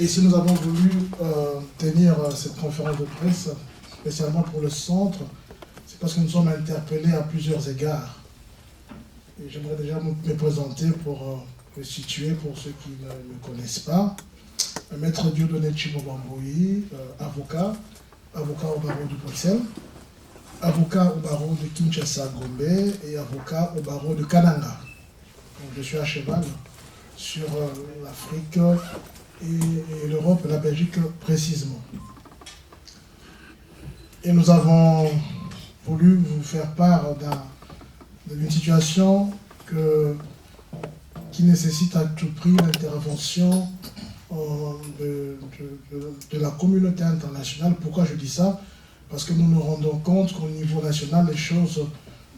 Et si nous avons voulu tenir cette conférence de presse, spécialement pour le centre, c'est parce que nous sommes interpellés à plusieurs égards. Et j'aimerais déjà me présenter pour me situer pour ceux qui ne me connaissent pas. Maître Dieudonné Tshibobamboui, avocat au barreau de Bruxelles, avocat au barreau de Kinshasa-Gombe et avocat au barreau de Kananga. Donc je suis à cheval sur l'Afrique et l'Europe et la Belgique précisément. Et nous avons voulu vous faire part d'une situation qui nécessite à tout prix l'intervention de la communauté internationale. Pourquoi je dis ça? Parce que nous nous rendons compte qu'au niveau national, les choses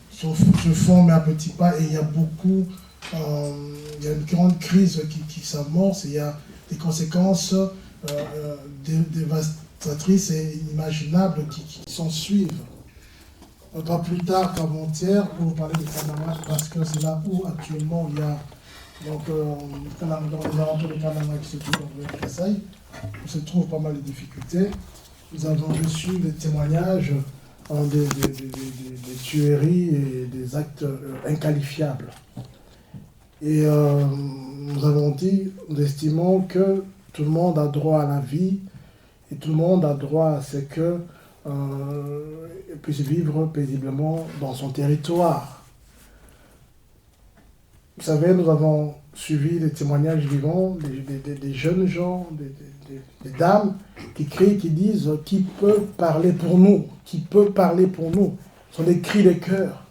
se font mais à petits pas et il y a beaucoup, il y a une grande crise qui s'amorce et il y a des conséquences dévastatrices et inimaginables qui s'en suivent. Pas plus tard qu'avant-hier, pour vous parler de Kananga, parce que c'est là où actuellement il y a donc, dans les alentours de Kananga qui se trouve dans le Kasaï, où se trouvent pas mal de difficultés. Nous avons reçu des témoignages des tueries et des actes inqualifiables. Et nous estimons que tout le monde a droit à la vie et tout le monde a droit à ce que puisse vivre paisiblement dans son territoire. Vous savez, nous avons suivi les témoignages vivants des jeunes gens, des dames qui crient, qui disent « Qui peut parler pour nous? Qui peut parler pour nous ?» Ce sont des cris de cœur.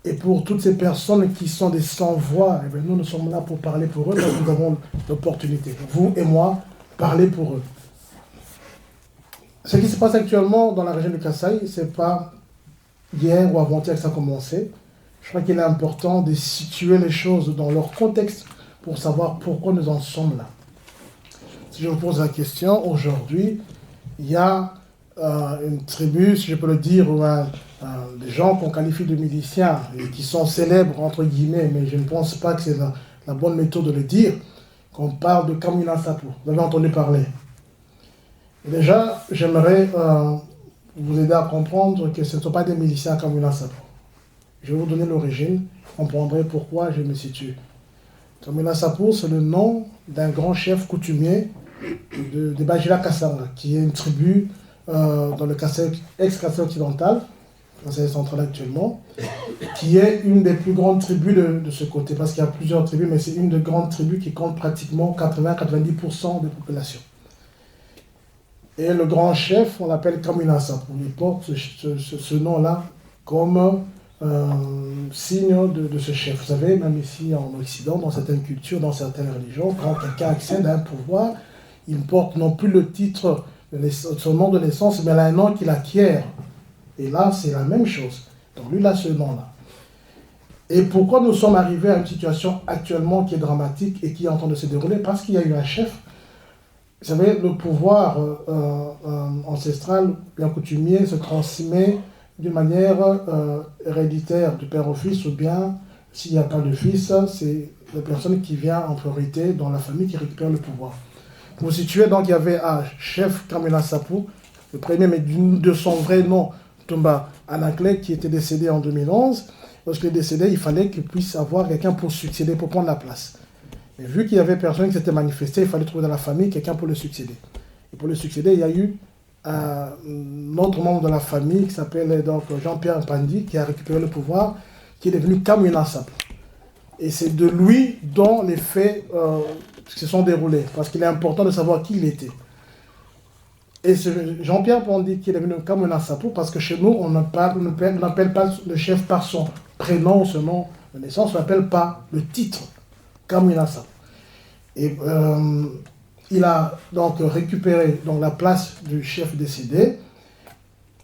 Et pour toutes ces personnes qui sont des sans-voix, eh bien, nous sommes là pour parler pour eux, donc nous avons l'opportunité. Vous et moi, parler pour eux. Ce qui se passe actuellement dans la région du Kasaï, ce n'est pas hier ou avant-hier que ça a commencé. Je crois qu'il est important de situer les choses dans leur contexte pour savoir pourquoi nous en sommes là. Si je vous pose la question, aujourd'hui, il y a une tribu, si je peux le dire, ou des gens qu'on qualifie de miliciens et qui sont célèbres, entre guillemets, mais je ne pense pas que c'est la bonne méthode de le dire, qu'on parle de Kamwina Nsapu. Vous avez entendu parler. Et déjà, j'aimerais vous aider à comprendre que ce ne sont pas des miliciens Kamwina Nsapu. Je vais vous donner l'origine, vous comprendrez pourquoi je me situe. Kamwina Nsapu, c'est le nom d'un grand chef coutumier de Bajila Kasanga, qui est une tribu dans le ex-Kasaï occidental, Kasaï central actuellement, qui est une des plus grandes tribus de ce côté, parce qu'il y a plusieurs tribus, mais c'est une des grandes tribus qui compte pratiquement 80-90% de la population. Et le grand chef, on l'appelle Kamwina Nsapu. Il porte ce nom-là comme signe de ce chef. Vous savez, même ici en Occident, dans certaines cultures, dans certaines religions, quand quelqu'un accède à un pouvoir, il porte non plus le titre de son nom de naissance, mais un nom qu'il acquiert. Et là, c'est la même chose. Donc lui, il a ce nom-là. Et pourquoi nous sommes arrivés à une situation actuellement qui est dramatique et qui est en train de se dérouler? Parce qu'il y a eu un chef. Vous savez, le pouvoir ancestral, bien coutumier, se transmet d'une manière héréditaire, du père au fils, ou bien, s'il n'y a pas de fils, c'est la personne qui vient en priorité dans la famille qui récupère le pouvoir. Pour vous situer, donc, il y avait un chef, Kamwina Nsapu, le premier, mais de son vrai nom, Tumba Anaklek, qui était décédé en 2011. Lorsqu'il est décédé, il fallait qu'il puisse avoir quelqu'un pour succéder, pour prendre la place. Mais vu qu'il y avait personne qui s'était manifesté, il fallait trouver dans la famille quelqu'un pour le succéder. Et pour le succéder, il y a eu un autre membre de la famille qui s'appelle donc Jean-Pierre Mpandi, qui a récupéré le pouvoir, qui est devenu Kamwina Nsapu. Et c'est de lui dont les faits se sont déroulés, parce qu'il est important de savoir qui il était. Et c'est Jean-Pierre Mpandi qui est devenu Kamwina Nsapu, parce que chez nous, on n'appelle pas le chef par son prénom ou son nom de naissance, on n'appelle pas le titre Kamwina Nsapu. Et il a donc récupéré donc, la place du chef décédé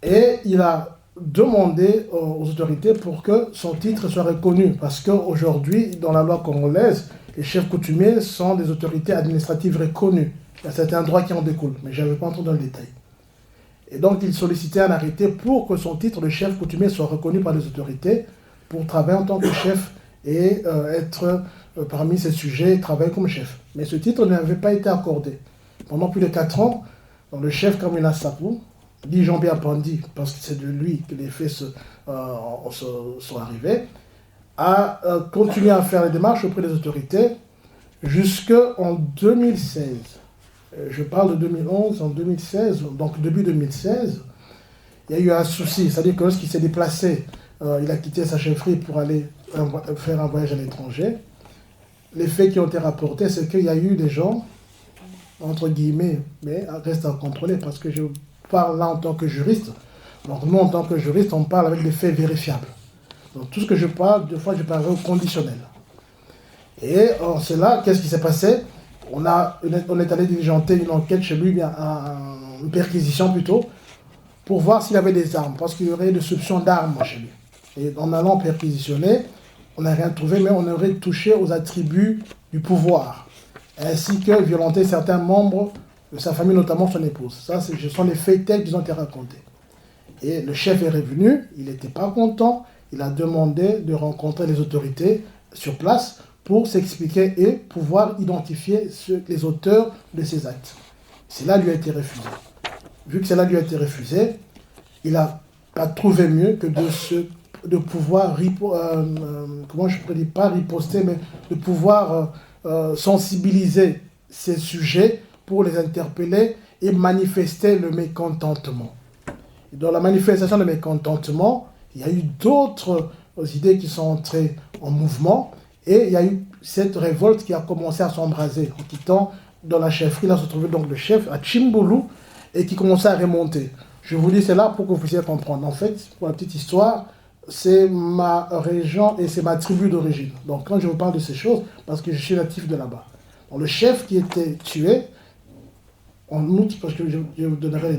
et il a demandé aux autorités pour que son titre soit reconnu. Parce qu'aujourd'hui, dans la loi congolaise, les chefs coutumiers sont des autorités administratives reconnues. Il y a certains droits qui en découlent, mais je ne vais pas entrer dans le détail. Et donc, il sollicitait un arrêté pour que son titre de chef coutumier soit reconnu par les autorités pour travailler en tant que chef et être parmi ces sujets et travailler comme chef. Mais ce titre n'avait pas été accordé. pendant plus de 4 ans, donc le chef Kamwina Sapou, dit Jean-Pierre Pandi, parce que c'est de lui que les faits sont arrivés, a continué à faire les démarches auprès des autorités jusqu'en 2016. Je parle de 2011, en 2016, donc début 2016, il y a eu un souci, c'est-à-dire que lorsqu'il s'est déplacé, il a quitté sa chefferie pour aller faire un voyage à l'étranger. Les faits qui ont été rapportés, c'est qu'il y a eu des gens, entre guillemets, mais reste à contrôler, parce que je parle là en tant que juriste. Donc nous, en tant que juriste, on parle avec des faits vérifiables. Donc tout ce que je parle, des fois, je parle au conditionnel. Et en cela, qu'est-ce qui s'est passé? On est allé diligenter une enquête chez lui, une perquisition plutôt, pour voir s'il avait des armes, parce qu'il y aurait des soupçons d'armes chez lui. Et en allant perquisitionner, on n'a rien trouvé, mais on aurait touché aux attributs du pouvoir, ainsi que violenter certains membres de sa famille, notamment son épouse. Ça, ce sont les faits tels qu'ils ont été racontés. Et le chef est revenu, il n'était pas content, il a demandé de rencontrer les autorités sur place pour s'expliquer et pouvoir identifier les auteurs de ces actes. Cela lui a été refusé. Vu que cela lui a été refusé, il n'a pas trouvé mieux que de pouvoir, comment je pourrais dire, pas riposter, mais de pouvoir sensibiliser ces sujets pour les interpeller et manifester le mécontentement. Et dans la manifestation de mécontentement, il y a eu d'autres idées qui sont entrées en mouvement et il y a eu cette révolte qui a commencé à s'embraser en quittant dans la chefferie. Là se trouvait donc le chef à Tchimboulou et qui commençait à remonter. Je vous dis cela pour que vous puissiez comprendre. En fait, pour la petite histoire, c'est ma région et c'est ma tribu d'origine. Donc quand je vous parle de ces choses, parce que je suis natif de là-bas. Donc, le chef qui était tué, en août, parce que je vous donnerai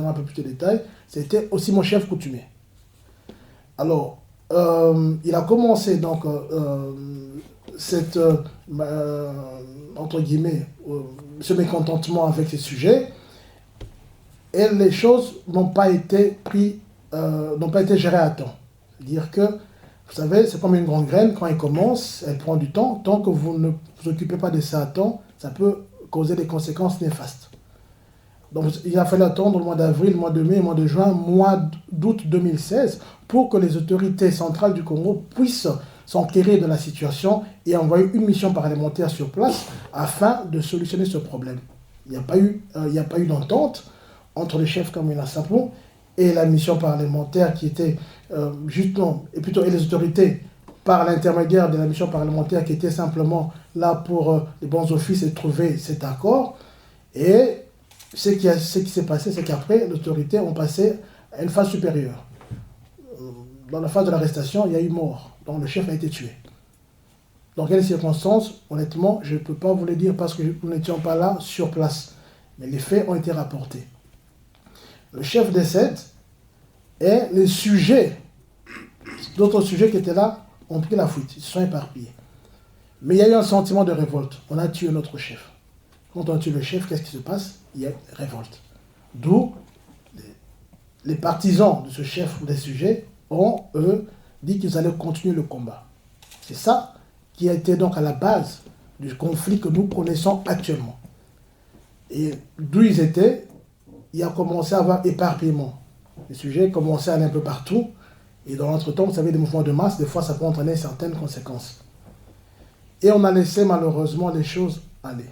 un peu plus de détails, c'était aussi mon chef coutumier. Alors, il a commencé donc entre guillemets, ce mécontentement avec ces sujets, et les choses n'ont pas été gérées à temps. C'est-à-dire que, vous savez, c'est comme une grande graine, quand elle commence, elle prend du temps. Tant que vous ne vous occupez pas de ça à temps, ça peut causer des conséquences néfastes. Donc il a fallu attendre le mois d'avril, le mois de mai, le mois de juin, le mois d'août 2016 pour que les autorités centrales du Congo puissent s'enquérir de la situation et envoyer une mission parlementaire sur place afin de solutionner ce problème. Il n'y a pas eu d'entente entre le chef Kamwina Sapou et la mission parlementaire qui était et les autorités par l'intermédiaire de la mission parlementaire qui était simplement là pour les bons offices et trouver cet accord. Et ce qui s'est passé, c'est qu'après, les autorités ont passé à une phase supérieure. Dans la phase de l'arrestation, il y a eu mort. Donc le chef a été tué. Dans quelles circonstances? Honnêtement, je ne peux pas vous le dire parce que nous n'étions pas là sur place. Mais les faits ont été rapportés. Le chef décède et les sujets, d'autres sujets qui étaient là, ont pris la fuite. Ils se sont éparpillés. Mais il y a eu un sentiment de révolte. On a tué notre chef. Quand on tue le chef, qu'est-ce qui se passe? Il y a une révolte. D'où les partisans de ce chef ou des sujets ont, eux, dit qu'ils allaient continuer le combat. C'est ça qui a été donc à la base du conflit que nous connaissons actuellement. Et d'où ils étaient, il a commencé à avoir éparpillement. Les sujets commençaient à aller un peu partout. Et dans l'entretemps, vous savez, des mouvements de masse, des fois, ça peut entraîner certaines conséquences. Et on a laissé malheureusement les choses aller.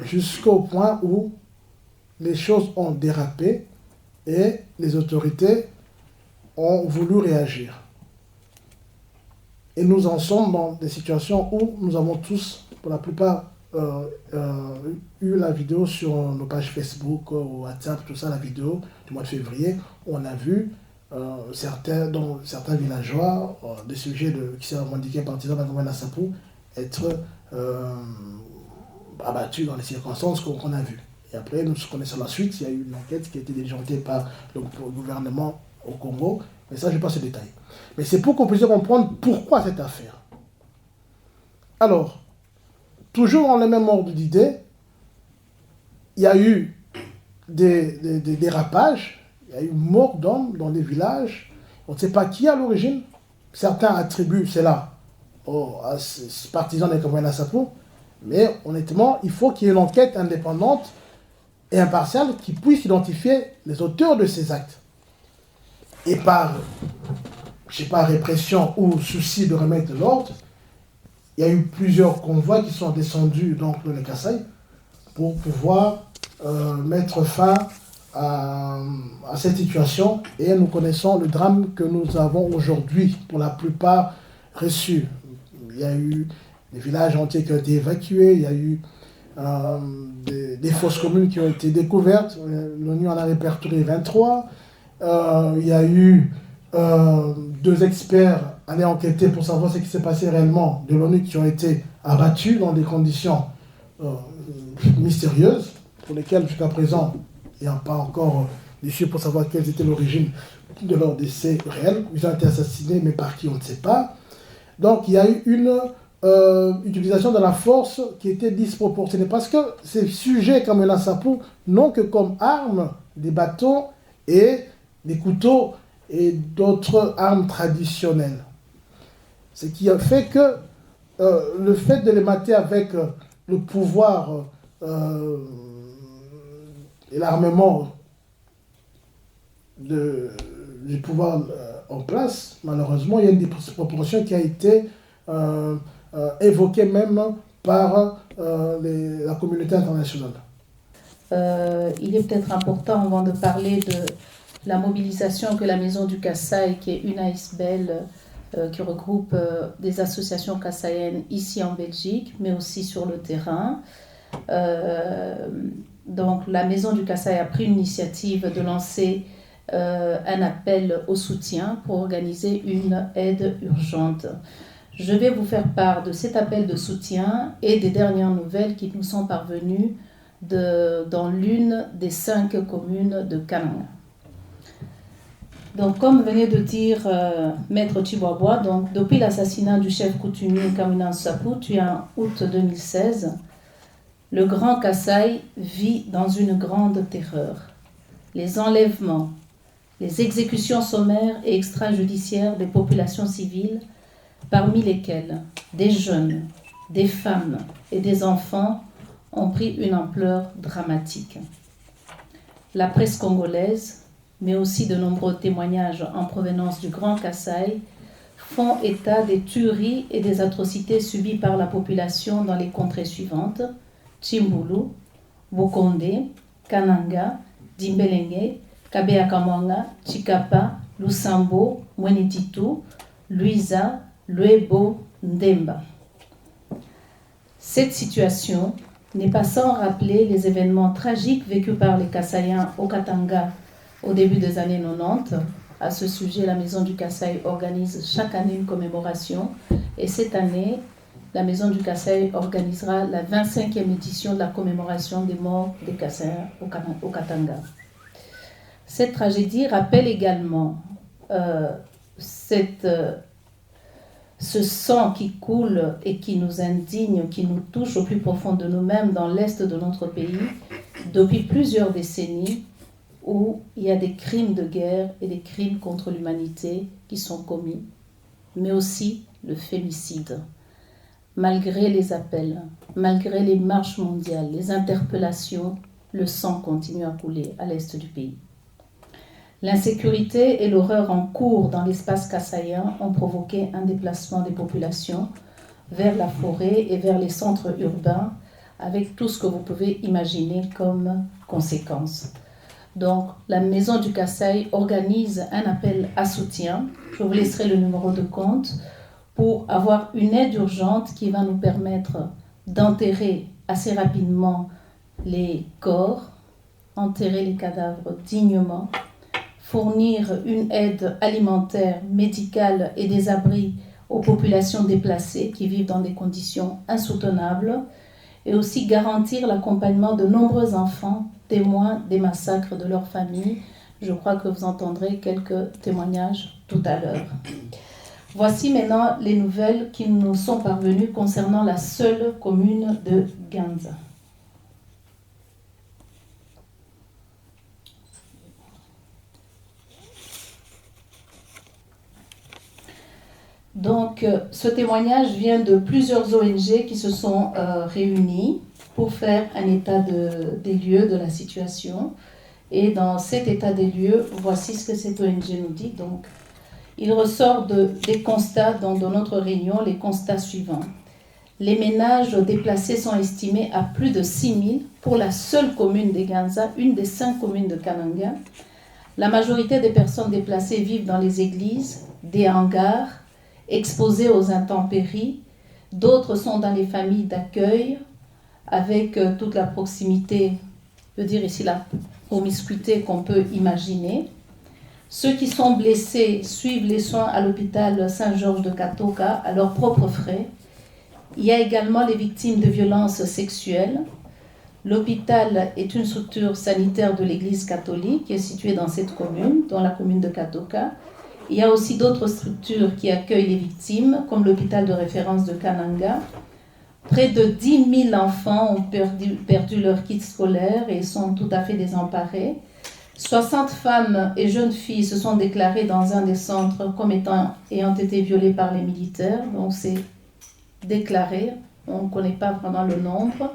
Jusqu'au point où les choses ont dérapé et les autorités ont voulu réagir. Et nous en sommes dans des situations où nous avons tous, pour la plupart, eu la vidéo sur nos pages Facebook, WhatsApp, tout ça, la vidéo du mois de février, où on a vu certains villageois, des sujets qui sont revendiqués partisans d'Kamwina Sapou, être abattus dans les circonstances qu'on a vues. Et après, nous connaissons la suite, il y a eu une enquête qui a été diligentée par le gouvernement au Congo, mais ça, je passe au détail. Mais c'est pour qu'on puisse comprendre pourquoi cette affaire. Alors, toujours dans le même ordre d'idée, il y a eu des dérapages, il y a eu mort d'hommes dans des villages, on ne sait pas qui à l'origine, certains attribuent cela aux partisans de Kamwina Sapou, Mais honnêtement, il faut qu'il y ait une enquête indépendante et impartiale qui puisse identifier les auteurs de ces actes. Et par, je sais pas, répression ou souci de remettre de l'ordre, il y a eu plusieurs convois qui sont descendus donc, dans le Kasaï pour pouvoir mettre fin à cette situation. Et nous connaissons le drame que nous avons aujourd'hui, pour la plupart reçus. Il y a eu des villages entiers qui ont été évacués, il y a eu des fosses communes qui ont été découvertes. L'ONU en a répertorié 23. Il y a eu 2 experts allés enquêter pour savoir ce qui s'est passé réellement de l'ONU qui ont été abattus dans des conditions mystérieuses, pour lesquelles jusqu'à présent il n'y a pas encore d'issue pour savoir quelle était l'origine de leur décès réel. Ils ont été assassinés, mais par qui on ne sait pas. Donc il y a eu une utilisation de la force qui était disproportionnée, parce que ces sujets comme le Nassapou n'ont que comme armes des bâtons et des couteaux et d'autres armes traditionnelles. Ce qui a fait que le fait de les mater avec le pouvoir et l'armement du pouvoir en place, malheureusement, il y a une disproportion qui a été évoquée même par la communauté internationale. Il est peut-être important, avant de parler de la mobilisation que la Maison du Kasaï, qui est une ASBL, qui regroupe des associations kassaïennes ici en Belgique, mais aussi sur le terrain. Donc la Maison du Kasaï a pris l'initiative de lancer un appel au soutien pour organiser une aide urgente. Je vais vous faire part de cet appel de soutien et des dernières nouvelles qui nous sont parvenues dans l'une des 5 communes de Kananga. Donc, comme venait de dire Maître Chiboaboa, donc depuis l'assassinat du chef coutumier Kamina Nsapou, tué en août 2016, le Grand Kasaï vit dans une grande terreur. Les enlèvements, les exécutions sommaires et extrajudiciaires des populations civiles, parmi lesquelles des jeunes, des femmes et des enfants, ont pris une ampleur dramatique. La presse congolaise, mais aussi de nombreux témoignages en provenance du Grand Kasaï, font état des tueries et des atrocités subies par la population dans les contrées suivantes: Chimbulu, Bukonde, Kananga, Dimbelenge, Kabeakamwanga, Chikapa, Lusambo, Mweneditu, Luiza, Luebo, Ndemba. Cette situation n'est pas sans rappeler les événements tragiques vécus par les Kassaïens au Katanga au début des années 90. À ce sujet, la Maison du Kasaï organise chaque année une commémoration, et cette année, la Maison du Kasaï organisera la 25e édition de la commémoration des morts des Kassaïens au Katanga. Cette tragédie rappelle également ce sang qui coule et qui nous indigne, qui nous touche au plus profond de nous-mêmes dans l'est de notre pays depuis plusieurs décennies, où il y a des crimes de guerre et des crimes contre l'humanité qui sont commis, mais aussi le fémicide. Malgré les appels, malgré les marches mondiales, les interpellations, le sang continue à couler à l'est du pays. L'insécurité et l'horreur en cours dans l'espace kassaïen ont provoqué un déplacement des populations vers la forêt et vers les centres urbains, avec tout ce que vous pouvez imaginer comme conséquences. Donc, la Maison du Kasaï organise un appel à soutien. Je vous laisserai le numéro de compte pour avoir une aide urgente qui va nous permettre d'enterrer assez rapidement les corps, enterrer les cadavres dignement, fournir une aide alimentaire, médicale et des abris aux populations déplacées qui vivent dans des conditions insoutenables, et aussi garantir l'accompagnement de nombreux enfants témoins des massacres de leurs familles. Je crois que vous entendrez quelques témoignages tout à l'heure. Voici maintenant les nouvelles qui nous sont parvenues concernant la seule commune de Ganza. Donc, ce témoignage vient de plusieurs ONG qui se sont réunies pour faire un état des lieux de la situation. Et dans cet état des lieux, voici ce que cette ONG nous dit. Donc, il ressort des constats dans notre réunion, les constats suivants. Les ménages déplacés sont estimés à plus de 6 000 pour la seule commune de Ganza, une des 5 communes de Kananga. La majorité des personnes déplacées vivent dans les églises, des hangars, exposées aux intempéries. D'autres sont dans les familles d'accueil, avec toute la proximité, je veux dire ici la promiscuité qu'on peut imaginer. Ceux qui sont blessés suivent les soins à l'hôpital Saint-Georges de Katoka à leurs propres frais. Il y a également les victimes de violences sexuelles. L'hôpital est une structure sanitaire de l'Église catholique qui est située dans cette commune, dans la commune de Katoka. Il y a aussi d'autres structures qui accueillent les victimes, comme l'hôpital de référence de Kananga. Près de 10 000 enfants ont perdu leur kit scolaire et sont tout à fait désemparés. 60 femmes et jeunes filles se sont déclarées dans un des centres comme ayant été violées par les militaires. Donc c'est déclaré, on ne connaît pas vraiment le nombre.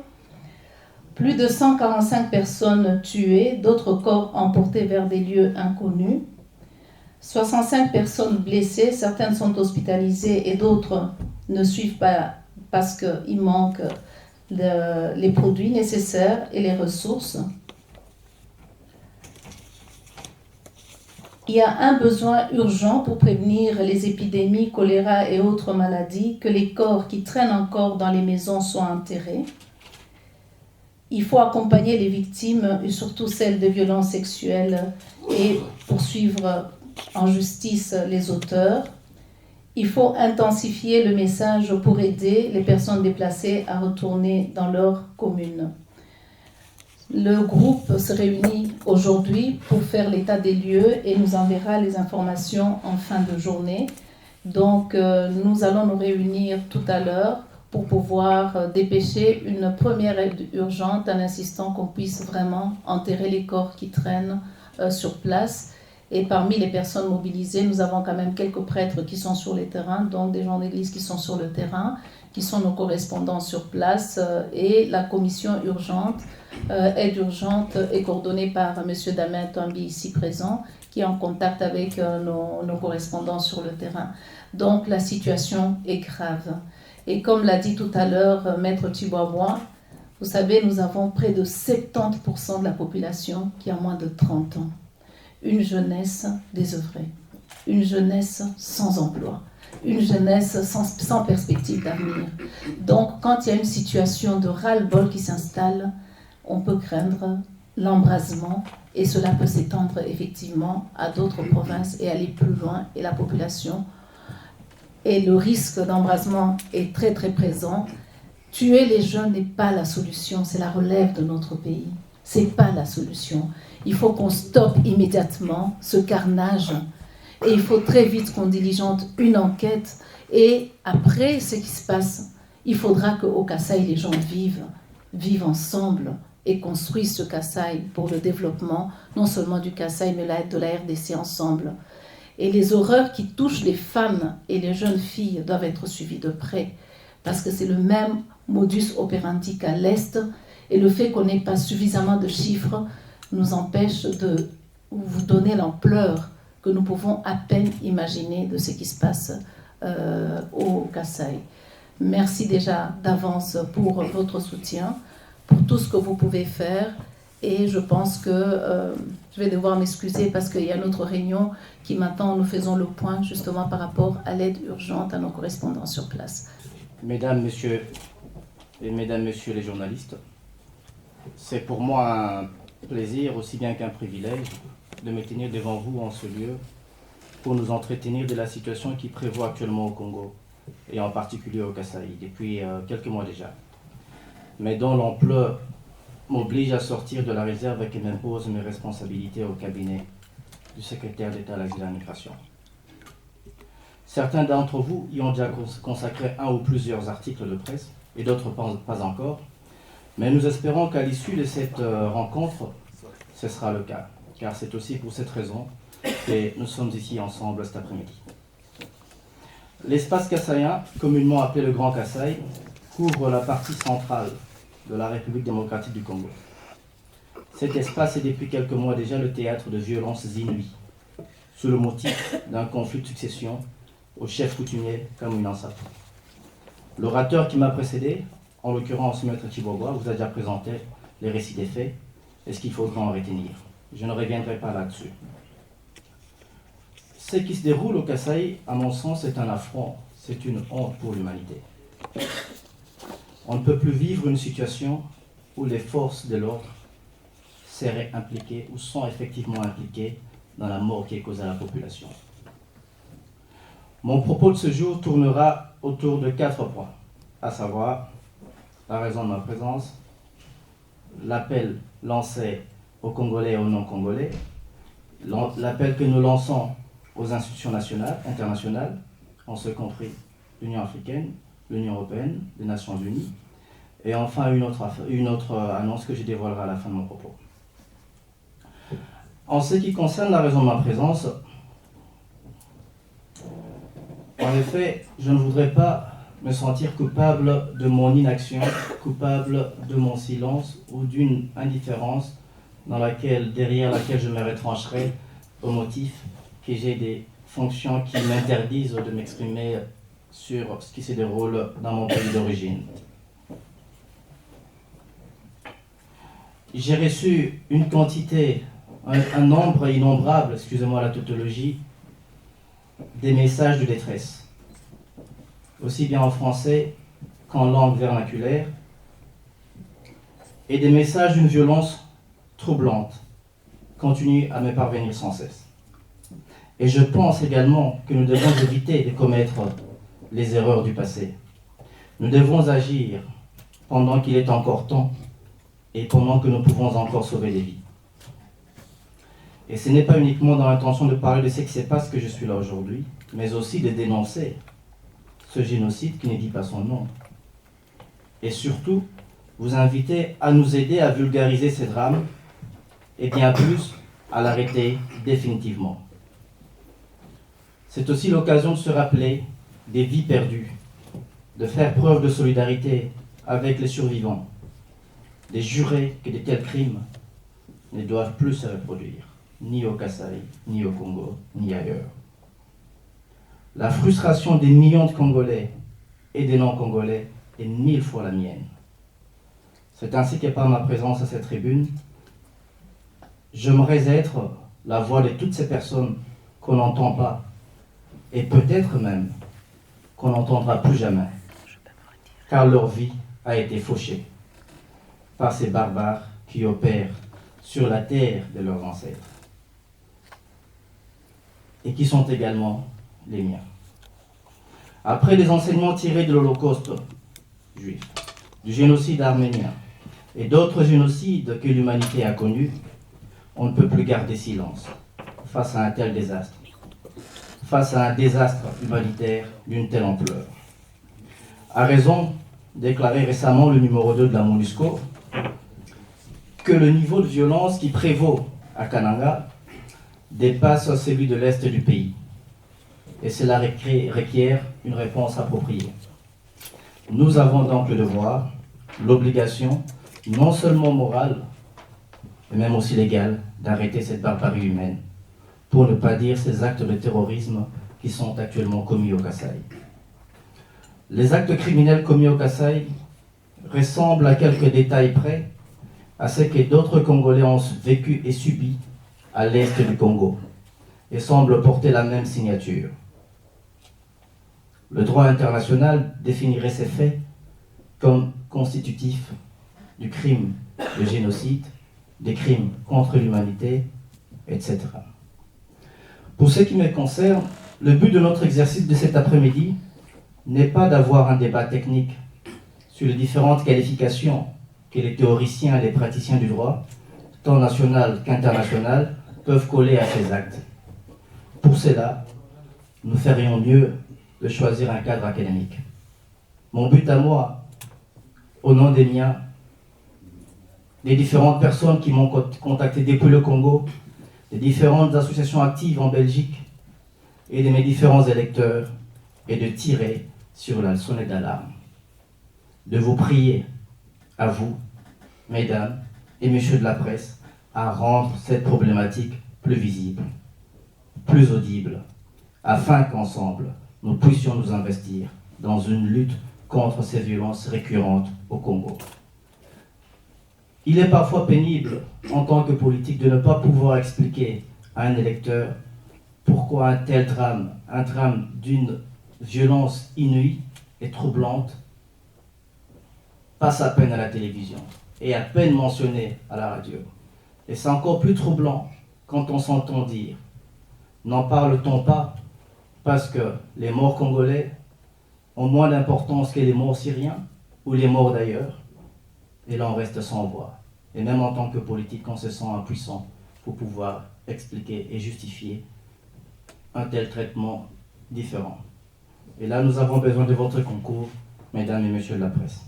Plus de 145 personnes tuées, d'autres corps emportés vers des lieux inconnus. 65 personnes blessées, certaines sont hospitalisées et d'autres ne suivent pas parce qu'il manque les produits nécessaires et les ressources. Il y a un besoin urgent pour prévenir les épidémies, choléra et autres maladies, que les corps qui traînent encore dans les maisons soient enterrés. Il faut accompagner les victimes, et surtout celles de violences sexuelles, et poursuivre en justice les auteurs. Il faut intensifier le message pour aider les personnes déplacées à retourner dans leur commune. Le groupe se réunit aujourd'hui pour faire l'état des lieux et nous enverra les informations en fin de journée. Donc, nous allons nous réunir tout à l'heure pour pouvoir dépêcher une première aide urgente en insistant qu'on puisse vraiment enterrer les corps qui traînent sur place. Et parmi les personnes mobilisées, nous avons quand même quelques prêtres qui sont sur les terrains, donc des gens d'église qui sont sur le terrain, qui sont nos correspondants sur place, et la commission urgente, aide urgente, est coordonnée par M. Damien Tombi, ici présent, qui est en contact avec nos correspondants sur le terrain. Donc la situation est grave. Et comme l'a dit tout à l'heure Maître Tiboabois, vous savez, nous avons près de 70% de la population qui a moins de 30 ans. Une jeunesse désœuvrée, une jeunesse sans emploi, une jeunesse sans perspective d'avenir. Donc, quand il y a une situation de ras-le-bol qui s'installe, on peut craindre l'embrasement et cela peut s'étendre effectivement à d'autres provinces et aller plus loin. Et la population, et le risque d'embrasement est très très présent. Tuer les jeunes n'est pas la solution, c'est la relève de notre pays. Ce n'est pas la solution. Il faut qu'on stoppe immédiatement ce carnage et il faut très vite qu'on diligente une enquête. Et après ce qui se passe, il faudra qu'au Kasaï, les gens vivent ensemble et construisent ce Kasaï pour le développement, non seulement du Kasaï, mais de la RDC ensemble. Et les horreurs qui touchent les femmes et les jeunes filles doivent être suivies de près, parce que c'est le même modus operandi qu'à l'Est, et le fait qu'on n'ait pas suffisamment de chiffres nous empêche de vous donner l'ampleur que nous pouvons à peine imaginer de ce qui se passe au Kasaï. Merci déjà d'avance pour votre soutien, pour tout ce que vous pouvez faire. Et je pense que je vais devoir m'excuser parce qu'il y a une autre réunion qui maintenant nous faisons le point justement par rapport à l'aide urgente à nos correspondants sur place. Mesdames, Messieurs les journalistes, c'est pour moi un plaisir aussi bien qu'un privilège de me tenir devant vous en ce lieu pour nous entretenir de la situation qui prévaut actuellement au Congo et en particulier au Kasaï depuis quelques mois déjà, mais dont l'ampleur m'oblige à sortir de la réserve et qui m'impose mes responsabilités au cabinet du secrétaire d'État à l'Asile et à la Migration. Certains d'entre vous y ont déjà consacré un ou plusieurs articles de presse et d'autres pas encore, mais nous espérons qu'à l'issue de cette rencontre, ce sera le cas, car c'est aussi pour cette raison que nous sommes ici ensemble cet après-midi. L'espace kassaïen, communément appelé le Grand Kasaï, couvre la partie centrale de la République démocratique du Congo. Cet espace est depuis quelques mois déjà le théâtre de violences inouïes, sous le motif d'un conflit de succession au chef coutumier Kamwina Nsapu. L'orateur qui m'a précédé, en l'occurrence Maître Tshibogwa, vous a déjà présenté les récits des faits et ce qu'il faudra en retenir. Je ne reviendrai pas là-dessus. Ce qui se déroule au Kasaï, à mon sens, est un affront, c'est une honte pour l'humanité. On ne peut plus vivre une situation où les forces de l'ordre seraient impliquées ou sont effectivement impliquées dans la mort qui est causée à la population. Mon propos de ce jour tournera autour de 4 points, à savoir la raison de ma présence, l'appel lancé aux Congolais et aux non-Congolais, l'appel que nous lançons aux institutions nationales, internationales, en ce compris l'Union africaine, l'Union européenne, les Nations unies, et enfin une autre annonce que je dévoilerai à la fin de mon propos. En ce qui concerne la raison de ma présence, en effet, je ne voudrais pas me sentir coupable de mon inaction, coupable de mon silence ou d'une indifférence derrière laquelle je me retrancherai au motif que j'ai des fonctions qui m'interdisent de m'exprimer sur ce qui se déroule dans mon pays d'origine. J'ai reçu une quantité, un nombre innombrable, excusez-moi la tautologie, des messages de détresse, aussi bien en français qu'en langue vernaculaire, et des messages d'une violence troublante continuent à me parvenir sans cesse. Et je pense également que nous devons éviter de commettre les erreurs du passé. Nous devons agir pendant qu'il est encore temps et pendant que nous pouvons encore sauver des vies. Et ce n'est pas uniquement dans l'intention de parler de ce qui se passe que je suis là aujourd'hui, mais aussi de dénoncer ce génocide qui ne dit pas son nom. Et surtout, vous inviter à nous aider à vulgariser ces drames et bien plus à l'arrêter définitivement. C'est aussi l'occasion de se rappeler des vies perdues, de faire preuve de solidarité avec les survivants, de jurer que de tels crimes ne doivent plus se reproduire, ni au Kasaï, ni au Congo, ni ailleurs. La frustration des millions de Congolais et des non-Congolais est 1000 fois la mienne. C'est ainsi que par ma présence à cette tribune, j'aimerais être la voix de toutes ces personnes qu'on n'entend pas, et peut-être même qu'on n'entendra plus jamais, car leur vie a été fauchée par ces barbares qui opèrent sur la terre de leurs ancêtres, et qui sont également les miens. Après les enseignements tirés de l'Holocauste juif, du génocide arménien et d'autres génocides que l'humanité a connus, on ne peut plus garder silence face à un tel désastre, face à un désastre humanitaire d'une telle ampleur. A raison, déclaré récemment le numéro 2 de la MONUSCO, que le niveau de violence qui prévaut à Kananga dépasse celui de l'Est du pays. Et cela requiert une réponse appropriée. Nous avons donc le devoir, l'obligation, non seulement morale, mais même aussi légale, d'arrêter cette barbarie humaine, pour ne pas dire ces actes de terrorisme qui sont actuellement commis au Kasaï. Les actes criminels commis au Kasaï ressemblent à quelques détails près à ce que d'autres Congolais ont vécu et subi à l'est du Congo, et semblent porter la même signature. Le droit international définirait ces faits comme constitutifs du crime de génocide, des crimes contre l'humanité, etc. Pour ce qui me concerne, le but de notre exercice de cet après-midi n'est pas d'avoir un débat technique sur les différentes qualifications que les théoriciens et les praticiens du droit, tant national qu'international, peuvent coller à ces actes. Pour cela, nous ferions mieux de choisir un cadre académique. Mon but à moi, au nom des miens, des différentes personnes qui m'ont contacté depuis le Congo, des différentes associations actives en Belgique et de mes différents électeurs, et de tirer sur la sonnette d'alarme. De vous prier, à vous, mesdames et messieurs de la presse, à rendre cette problématique plus visible, plus audible, afin qu'ensemble, nous puissions nous investir dans une lutte contre ces violences récurrentes au Congo. Il est parfois pénible, en tant que politique, de ne pas pouvoir expliquer à un électeur pourquoi un tel drame, un drame d'une violence inouïe et troublante, passe à peine à la télévision et à peine mentionné à la radio. Et c'est encore plus troublant quand on s'entend dire « N'en parle-t-on pas parce que les morts congolais ont moins d'importance que les morts syriens ou les morts d'ailleurs ?» Et là on reste sans voix. Et même en tant que politique, on se sent impuissant pour pouvoir expliquer et justifier un tel traitement différent. Et là nous avons besoin de votre concours, mesdames et messieurs de la presse.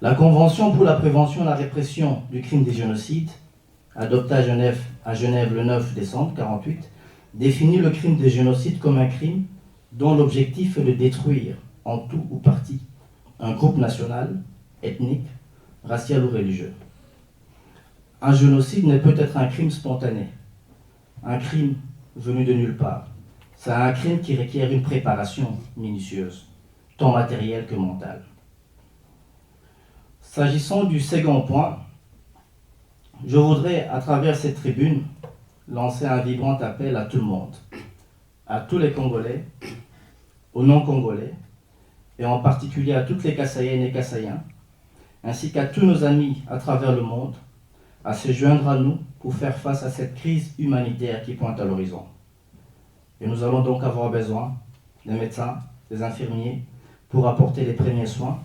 La Convention pour la prévention et la répression du crime des génocides, adoptée à Genève le 9 décembre 1948, définit le crime des génocides comme un crime dont l'objectif est de détruire, en tout ou partie, un groupe national, ethnique, racial ou religieux. Un génocide ne peut être un crime spontané, un crime venu de nulle part. C'est un crime qui requiert une préparation minutieuse, tant matérielle que mentale. S'agissant du second point, je voudrais, à travers cette tribune, lancer un vibrant appel à tout le monde, à tous les Congolais, aux non-Congolais, et en particulier à toutes les Kassayennes et Kassaïens, ainsi qu'à tous nos amis à travers le monde, à se joindre à nous pour faire face à cette crise humanitaire qui pointe à l'horizon. Et nous allons donc avoir besoin des médecins, des infirmiers, pour apporter les premiers soins,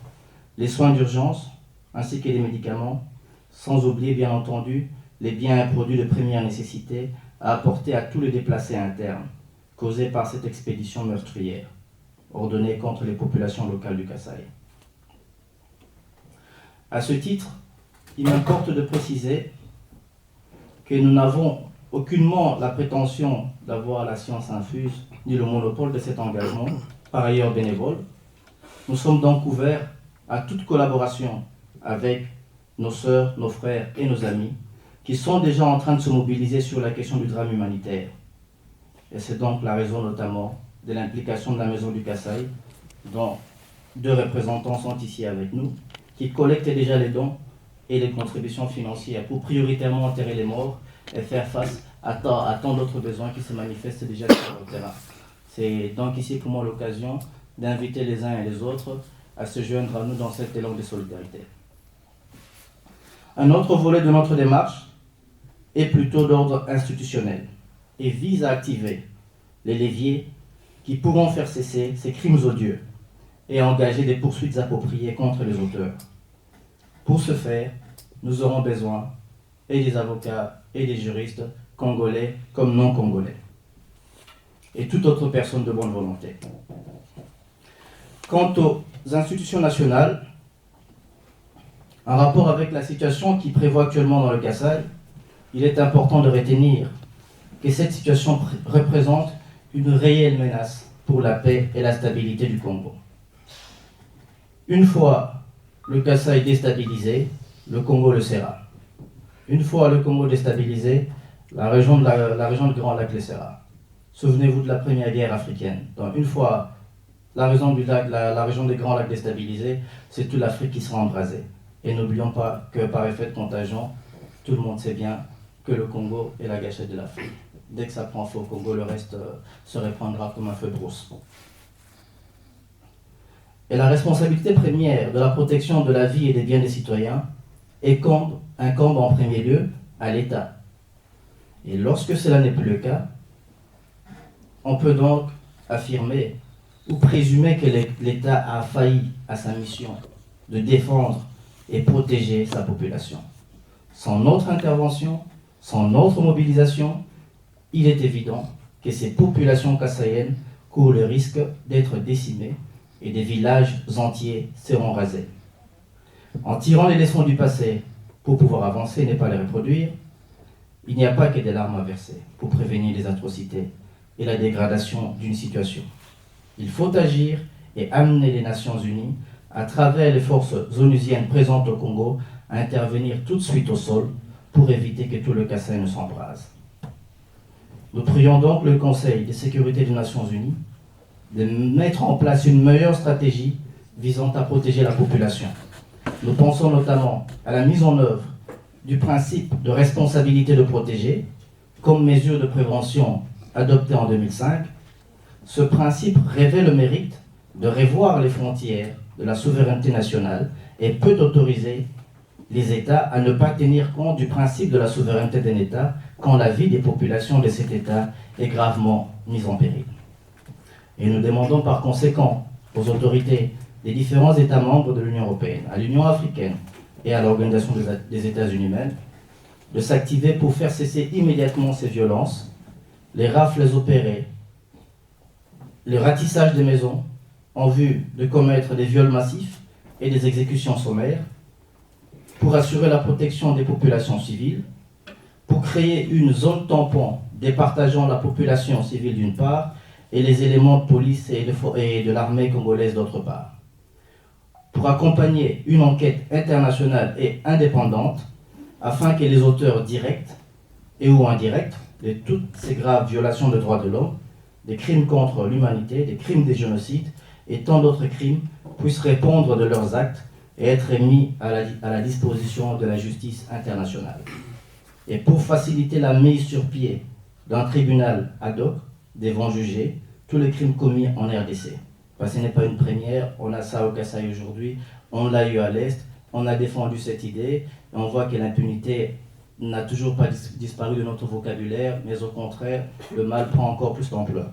les soins d'urgence, ainsi que les médicaments, sans oublier bien entendu les biens et produits de première nécessité à apporter à tous les déplacés internes, causés par cette expédition meurtrière, ordonnée contre les populations locales du Kasaï. À ce titre, il m'importe de préciser que nous n'avons aucunement la prétention d'avoir la science infuse, ni le monopole de cet engagement, par ailleurs bénévole. Nous sommes donc ouverts à toute collaboration avec nos sœurs, nos frères et nos amis qui sont déjà en train de se mobiliser sur la question du drame humanitaire. Et c'est donc la raison notamment de l'implication de la Maison du Kasaï, dont 2 représentants sont ici avec nous, qui collectent déjà les dons et les contributions financières pour prioritairement enterrer les morts et faire face à tant d'autres besoins qui se manifestent déjà sur le terrain. C'est donc ici pour moi l'occasion d'inviter les uns et les autres à se joindre à nous dans cet élan de solidarité. Un autre volet de notre démarche est plutôt d'ordre institutionnel et vise à activer les leviers qui pourront faire cesser ces crimes odieux et engager des poursuites appropriées contre les auteurs. Pour ce faire, nous aurons besoin et des avocats et des juristes, congolais comme non congolais, et toute autre personne de bonne volonté. Quant aux institutions nationales, en rapport avec la situation qui prévaut actuellement dans le Kasaï, il est important de retenir que cette situation représente une réelle menace pour la paix et la stabilité du Congo. Une fois le Kasaï déstabilisé, le Congo le sera. Une fois le Congo déstabilisé, la région du Grand Lac le sera. Souvenez-vous de la première guerre africaine. Donc, une fois la région des Grands Lacs déstabilisée, c'est toute l'Afrique qui sera embrasée. Et n'oublions pas que par effet de contagion, tout le monde sait bien que le Congo est la gâchette de l'Afrique. Dès que ça prend feu au Congo, le reste se répandra comme un feu de brousse. Et la responsabilité première de la protection de la vie et des biens des citoyens incombe en premier lieu à l'État. Et lorsque cela n'est plus le cas, on peut donc affirmer ou présumer que l'État a failli à sa mission de défendre et protéger sa population. Sans notre intervention, sans notre mobilisation, il est évident que ces populations kassaïennes courent le risque d'être décimées et des villages entiers seront rasés. En tirant les leçons du passé pour pouvoir avancer et ne pas les reproduire, il n'y a pas que des larmes à verser pour prévenir les atrocités et la dégradation d'une situation. Il faut agir et amener les Nations Unies, à travers les forces onusiennes présentes au Congo, à intervenir tout de suite au sol pour éviter que tout le Kasaï ne s'embrase. Nous prions donc le Conseil de sécurité des Nations Unies de mettre en place une meilleure stratégie visant à protéger la population. Nous pensons notamment à la mise en œuvre du principe de responsabilité de protéger comme mesure de prévention adoptée en 2005. Ce principe revêt le mérite de revoir les frontières de la souveraineté nationale et peut autoriser les États à ne pas tenir compte du principe de la souveraineté d'un État quand la vie des populations de cet État est gravement mise en péril. Et nous demandons par conséquent aux autorités des différents États membres de l'Union européenne, à l'Union africaine et à l'Organisation des États-Unis même, de s'activer pour faire cesser immédiatement ces violences, les rafles opérées, le ratissage des maisons en vue de commettre des viols massifs et des exécutions sommaires, pour assurer la protection des populations civiles, pour créer une zone tampon départageant la population civile d'une part et les éléments de police et de l'armée congolaise d'autre part, pour accompagner une enquête internationale et indépendante afin que les auteurs directs et ou indirects de toutes ces graves violations de droits de l'homme, des crimes contre l'humanité, des crimes des génocides et tant d'autres crimes puissent répondre de leurs actes et être mis à la disposition de la justice internationale. Et pour faciliter la mise sur pied d'un tribunal ad hoc devant juger tous les crimes commis en RDC. Parce que ce n'est pas une première, on a ça au Kasaï aujourd'hui, on l'a eu à l'Est, on a défendu cette idée, et on voit que l'impunité n'a toujours pas disparu de notre vocabulaire, mais au contraire, le mal prend encore plus d'ampleur.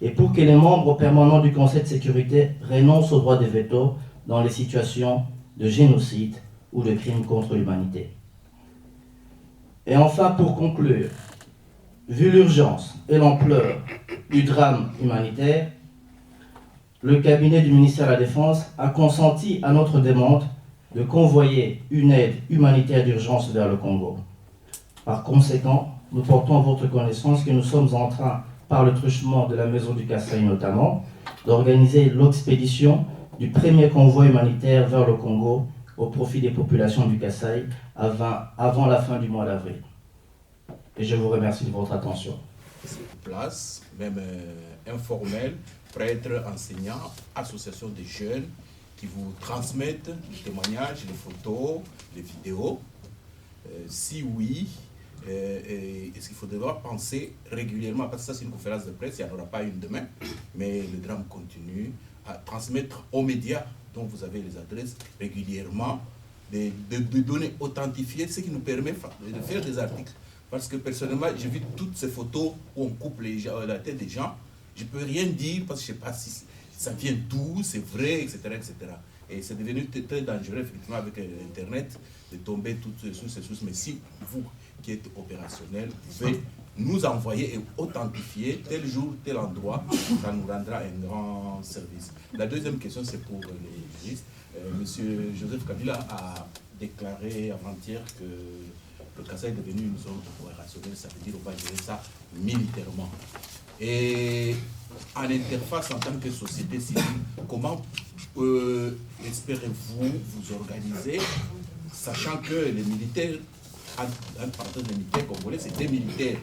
Et pour que les membres permanents du Conseil de sécurité renoncent au droit de veto dans les situations de génocide ou de crimes contre l'humanité. Et enfin, pour conclure, vu l'urgence et l'ampleur du drame humanitaire, le cabinet du ministère de la Défense a consenti à notre demande de convoyer une aide humanitaire d'urgence vers le Congo. Par conséquent, nous portons à votre connaissance que nous sommes en train, par le truchement de la Maison du Kasaï notamment, d'organiser l'expédition du premier convoi humanitaire vers le Congo au profit des populations du Kasaï avant la fin du mois d'avril. Et je vous remercie de votre attention. Place, même informelle, prêtres, enseignants, associations de jeunes qui vous transmettent les témoignages, les photos, les vidéos. Si oui, est-ce qu'il faudra penser régulièrement, parce que ça c'est une conférence de presse, il n'y en aura pas une demain, mais le drame continue, à transmettre aux médias dont vous avez les adresses régulièrement, des données authentifiées, ce qui nous permet de faire des articles. Parce que personnellement, j'ai vu toutes ces photos où on coupe la tête des gens. Je ne peux rien dire parce que je ne sais pas si ça vient d'où, c'est vrai, etc., etc. Et c'est devenu très dangereux, effectivement, avec Internet, de tomber toutes sous ces sources. Mais si vous, qui êtes opérationnel, vous pouvez nous envoyer et authentifier tel jour, tel endroit, ça nous rendra un grand service. La deuxième question, c'est pour les juristes. Monsieur Joseph Kabila a déclaré avant-hier que le Kasaï est devenu une zone opérationnelle, ça veut dire qu'on va gérer ça militairement. Et en interface en tant que société civile, comment espérez-vous vous organiser, sachant que les militaires, entre parenthèses, les militaires congolais, c'est des militaires,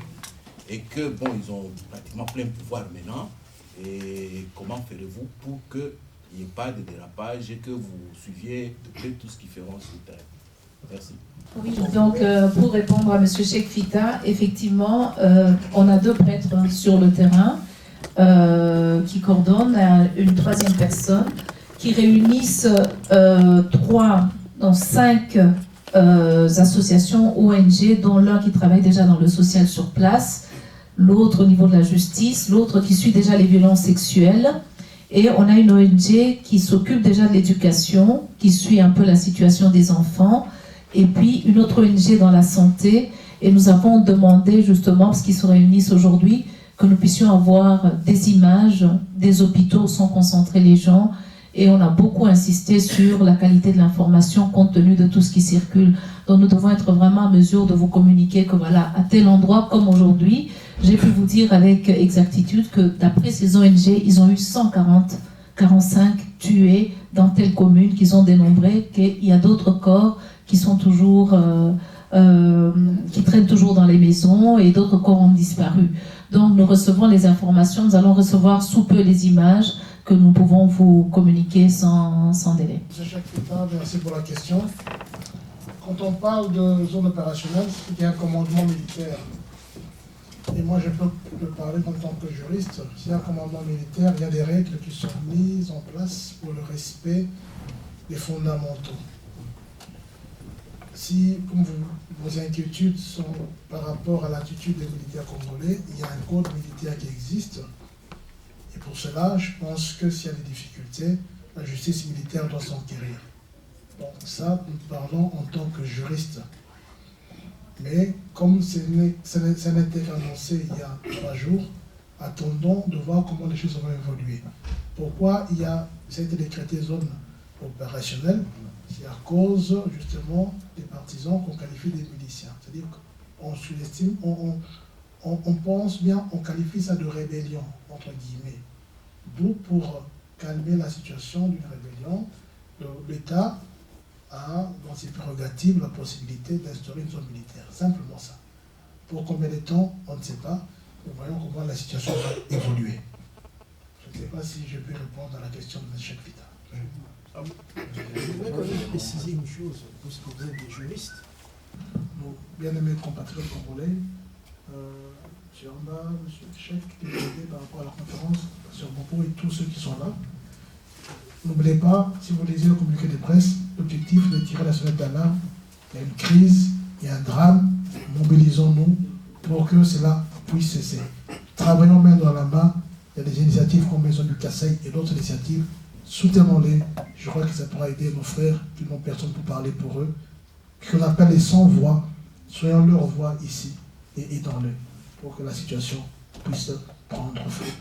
et que bon, ils ont pratiquement plein pouvoir maintenant. Et comment ferez-vous pour qu'il n'y ait pas de dérapage et que vous suiviez de près tout ce qu'ils feront sur le terrain? Merci. Oui, donc pour répondre à M. Cheikh Fita, effectivement, on a 2 prêtres sur le terrain qui coordonnent une 3e personne, qui réunissent 5 associations ONG, dont l'un qui travaille déjà dans le social sur place, l'autre au niveau de la justice, l'autre qui suit déjà les violences sexuelles. Et on a une ONG qui s'occupe déjà de l'éducation, qui suit un peu la situation des enfants, et puis une autre ONG dans la santé. Et nous avons demandé justement, parce qu'ils se réunissent aujourd'hui, que nous puissions avoir des images des hôpitaux où sont concentrés les gens. Et on a beaucoup insisté sur la qualité de l'information compte tenu de tout ce qui circule. Donc nous devons être vraiment en mesure de vous communiquer que voilà, à tel endroit comme aujourd'hui, j'ai pu vous dire avec exactitude que d'après ces ONG, ils ont eu 145 tués dans telle commune qu'ils ont dénombré, qu'il y a d'autres corps qui sont toujours, qui traînent toujours dans les maisons et d'autres corps ont disparu. Donc nous recevons les informations, nous allons recevoir sous peu les images que nous pouvons vous communiquer sans délai. Monsieur Jacques Fita, merci pour la question. Quand on parle de zone opérationnelle, il y a un commandement militaire. Et moi, je peux parler en tant que juriste. S'il y a un commandement militaire, il y a des règles qui sont mises en place pour le respect des fondamentaux. Si, comme vos inquiétudes sont par rapport à l'attitude des militaires congolais, il y a un code militaire qui existe. Et pour cela, je pense que s'il y a des difficultés, la justice militaire doit s'enquérir. Donc ça, nous parlons en tant que juriste. Mais comme ça n'était qu'annoncé il y a 3 jours, attendons de voir comment les choses vont évoluer. Pourquoi ça a été décrété zone opérationnelle? C'est à cause justement des partisans qu'on qualifie des miliciens. C'est-à-dire qu'on sous-estime, on pense bien, on qualifie ça de rébellion, entre guillemets. D'où pour calmer la situation d'une rébellion, l'État a dans ses prérogatives la possibilité d'instaurer une zone militaire. Simplement ça. Pour combien de temps, on ne sait pas. Nous voyons comment la situation va évoluer. Je ne sais pas si je peux répondre à la question de M. Chekvita. Je voudrais quand même préciser une chose, puisque vous êtes des juristes. Nos bien-aimés compatriotes congolais, M. Amba, M. Chek, qui nous aidé par rapport à la conférence, M. Bopo et tous ceux qui sont là. N'oubliez pas, si vous lisez le communiqué de presse, l'objectif est de tirer la sonnette d'alarme. Il y a une crise, il y a un drame, mobilisons-nous pour que cela puisse cesser. Travaillons main dans la main, il y a des initiatives comme Maison du Kassai et d'autres initiatives, soutenons-les. Je crois que ça pourra aider nos frères qui n'ont personne pour parler pour eux. Qu'on appelle les sans-voix, soyons leur voix ici et aidons-les pour que la situation puisse prendre feu.